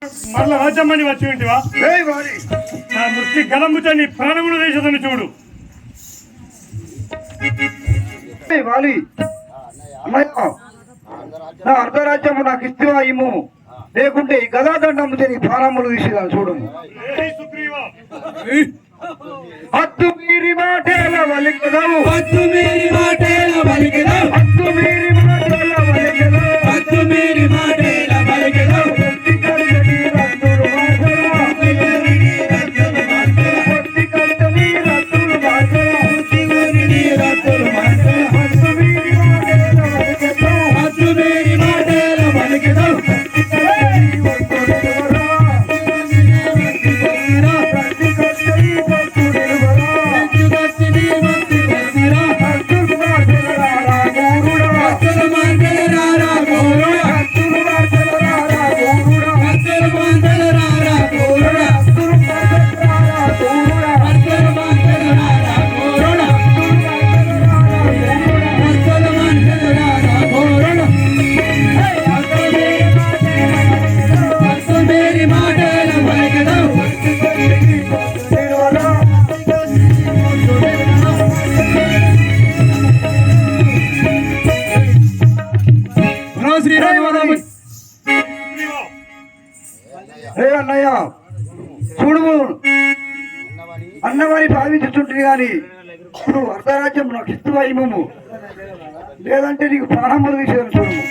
మళ్ళా రాజ్యమ్మని వచ్చి ఉంటివా? నా మృతి గలంబుతో నీ ప్రాణములు వేసేదని చూడు. వాలి నా అర్ధరాజ్యము నాకు ఇస్తువా ఇమ్ము, లేకుంటే ఈ గదాదండముతో నీ ప్రాణములు తీసేదాన్ని చూడు. హత్తు మీరి మాటేల వలికెదవు, హత్తు మీరి మాటేల వలికెదవు, హత్తు మీరి మాటేల వలికెదవు, హత్తు మీరి మాటేల వలికెదవు. అన్నయ్య చూడు, అన్నవారి భావించుంటుంది కానీ ఇప్పుడు అర్ధరాజ్యం నాకు ఇస్తువా ఇమ్మము, లేదంటే నీకు ప్రాణములు విషయం చూడము.